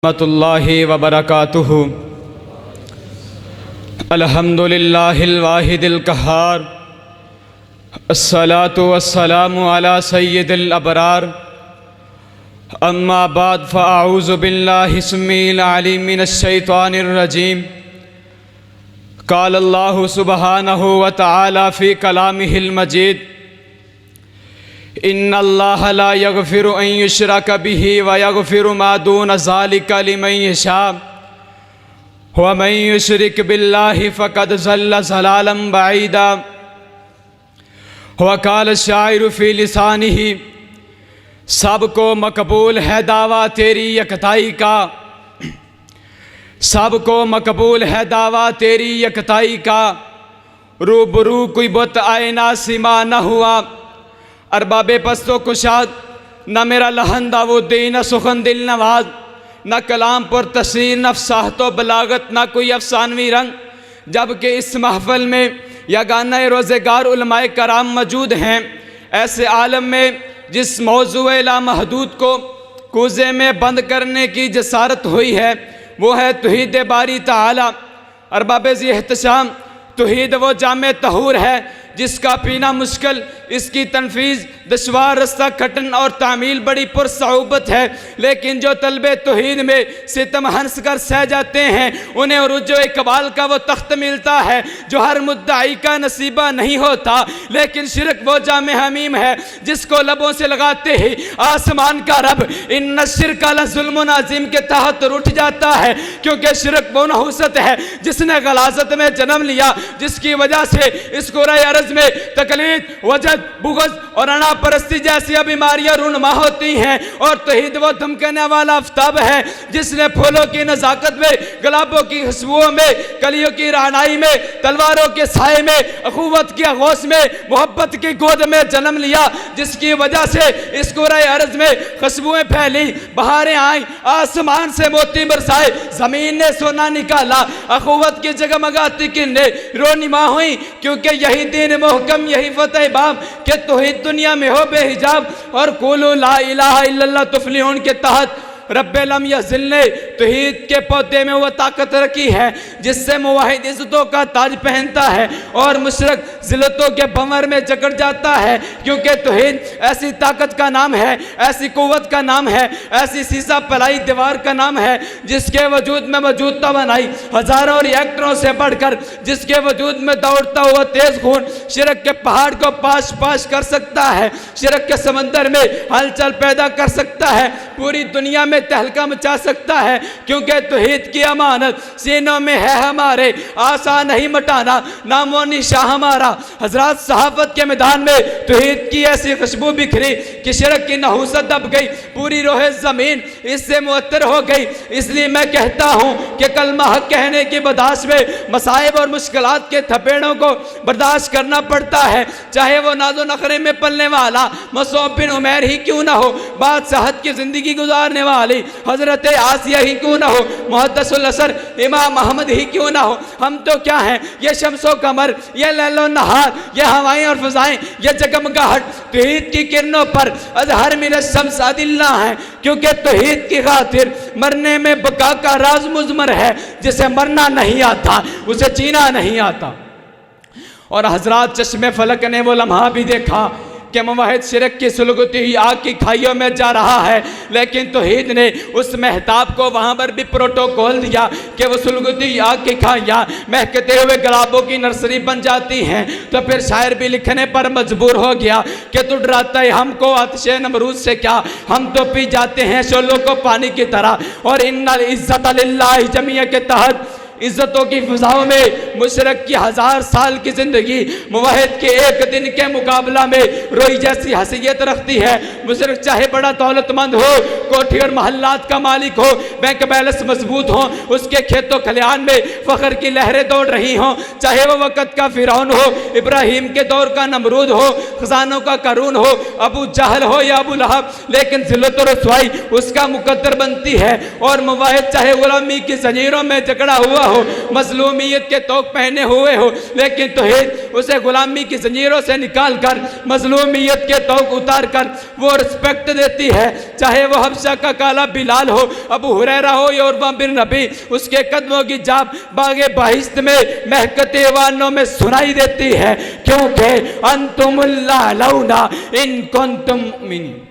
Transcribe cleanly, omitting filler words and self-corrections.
रहमतुल्लाहि व बरकातुहु। अल्हम्दुलिल्लाहिल वाहिदिल क़हार। अस्सलातु वस्सलामु अला सय्यिदिल अबरार। अम्मा बाद फ़अऊज़ु बिल्लाहि स्मिल अलीम मिनश शैतानिर रजीम। क़ाल अल्लाहु सुब्हानहु व तआला फ़ी कलामिहिल मजीद। इन्नल्लाह ला यग़फ़िरु अन युश्रक बिही व यग़फ़िरु मा दून ज़ालिका लिमन यशा व मन युश्रिक बिल्लाहि फ़क़द ज़ल्ल ज़लालन बईदा। व क़ाल शाइरु फ़ी लिसानिही। सबको मकबूल है दावा तेरी यकताई का, सबको मकबूल है दावा तेरी यकताई का। रूबरू कोई बुत आए ना सिमा न हुआ, अरबाबे पस्तो कुशाद न मेरा लहन दावुद्दीन न सुखन दिल नवाज, न कलाम पर तस्वीर न फसाहतो बलागत न कोई अफसानवी रंग। जबकि इस महफल में यगाना रोज़गार उलमाए कराम मौजूद हैं। ऐसे आलम में जिस मौज़ूए लामहदूद को कूज़े में बंद करने की जसारत हुई है वो है तौहीद बारी ताला। अरबाबे एहतशाम तौहीद वो जामे तहूर है जिसका पीना मुश्किल, इसकी तनफीज़ दुश्वार, रास्ता कटन और तामील बड़ी पुरसऊबत है। लेकिन जो तलबे तौहीद में सितम हंस कर सह जाते हैं उन्हें उरूज इकबाल का वो तख्त मिलता है जो हर मुद्दाई का नसीबा नहीं होता। लेकिन शिरक वो जामे हमीम है जिसको लबों से लगाते ही आसमान का रब इन्ना शिरक लज़ुल्मुन अज़ीम के तहत उठ जाता है। क्योंकि शिरक वो नहुसत है जिसने गलाजत में जन्म लिया, जिसकी वजह से इस कुराए अर्ज़ में तकलीद, वजद, बुग़्ज़ और अना परस्ती जैसी बीमारियां रूनुमा होती हैं। और तौहीद वो धमकने वाला आफ्ताब है जिसने फूलों की नज़ाकत में, गुलाबों की खुशबुओं में, कलियों की रहनाई में, तलवारों के साए में, अखुवत की आगोश में, मोहब्बत की गोद में जन्म लिया, जिसकी वजह से इस कुराए अर्ज़ में खुशबुएं फैली, बहारें आई, आसमान से मोती बरसाए, ज़मीन ने सोना निकाला, अखुवत की जगमगाती किरणें रोनिमा हुई। क्योंकि यही दीन मोहकम, यही फतेह बाब के तौहीद दुनिया में हो बेहिजाब और कुलू ला इलाहा इल्लल्लाह तुफ़्लिहून के तहत रब्बे लम यज़िल ने तौहीद के पौधे में वह ताकत रखी है जिससे मुवाहिद इज़्ज़तों का ताज पहनता है और मुशरिक ज़िल्लतों के भंवर में जकड़ जाता है। क्योंकि तौहीद ऐसी ताकत का नाम है, ऐसी कुव्वत का नाम है, ऐसी सीसा पलाई दीवार का नाम है जिसके वजूद में मौजूदता बनाई हज़ारों रिएक्टरों से बढ़कर, जिसके वजूद में दौड़ता हुआ तेज़ खून शिरक के पहाड़ को पाश पाश कर सकता है, शिरक के समंदर में हलचल पैदा कर सकता है, पूरी दुनिया में तहलका मचा सकता है। क्योंकि तौहीद की अमानत सीनों में है हमारे, आसान नहीं मटाना नामो निशा हमारा। हजरात सहाफत के मैदान में तौहीद की ऐसी खुशबू बिखरी कि शिरक की नहुसत दब गई, पूरी रोह ज़मीन इससे मुअत्तर हो गई। इसलिए मैं कहता हूँ कि कलमा हक कहने की बदाश्त में मसाइब और मुश्किलात के थपेड़ों को बर्दाश्त करना पड़ता है, चाहे वो नाज़ो नखरे में पलने वाला मसऊब बिन उमैर ही क्यों ना हो, बादशाहत की ज़िंदगी गुजारने वाली हजरत आसिया ही क्यों ना हो, मुहद्दिसुल असर इमाम अहमद ही क्यों ना हो। हम तो क्या हैं, ये शम्सो कमर, ये लैलो नहार, ये हवाएं और फ़ज़ाएं, ये जगमगाहट तौहीद की किरणों पर अज़हर मिन शम्स अदिल्ला हैं। क्योंकि तौहीद की खातिर मरने में बका का राज मुज़मर है। जिसे मरना नहीं आता उसे जीना नहीं आता। और हजरात चश्मे फलक ने वो लम्हा भी देखा कि मुवाहिद शिरक की सुलगती हुई आग की खाइयों में जा रहा है, लेकिन तौहीद ने उस महताब को वहाँ पर भी प्रोटोकॉल दिया कि वो सुलगती हुई आग की खाइयाँ महकते हुए गुलाबों की नर्सरी बन जाती हैं। तो फिर शायर भी लिखने पर मजबूर हो गया कि तू डराता है हमको आतिशे नमरूद से क्या, हम तो पी जाते हैं शोलों को पानी की तरह। और इन्नल इज़्ज़त लिल्लाहि जमीअ के तहत इज़्ज़तों की फ़िज़ाओं में मुशरिक की 1000 साल की ज़िंदगी मुवाहिद के एक दिन के मुकाबला में रोई जैसी हसीयत रखती है। मुशरिक चाहे बड़ा दौलतमंद हो, कोठी और महल्लात का मालिक हो, बैंक बैलेंस मजबूत हो, उसके खेतों खलिहान में फ़ख्र की लहरें दौड़ रही हों, चाहे वो वक़्त का फ़िरौन हो, इब्राहीम के दौर का नमरूद हो, खजानों का करून हो, अबू जहल हो या अबू लहब, लेकिन ज़िल्लत और रुसवाई उसका मुकद्दर बनती है। और मुवाहिद चाहे गुलामी की ज़ंजीरों में जकड़ा हुआ हो, मजलूमियत के तोक पहने हुए हो, लेकिन तौहीद उसे गुलामी की जंजीरों से निकाल कर मजलूमियत के तोक उतार कर वो रिस्पेक्ट देती है। चाहे वो हबशा का काला बिलाल हो, अबू हुरैरा हो या उर्वा बिन रबी, उसके कदमों की जाप बागे बहिश्त में महकते वानों में सुनाई देती है, क्योंकि अंतुमुल्लाह लौना इन कुंतुम मुमिनीन।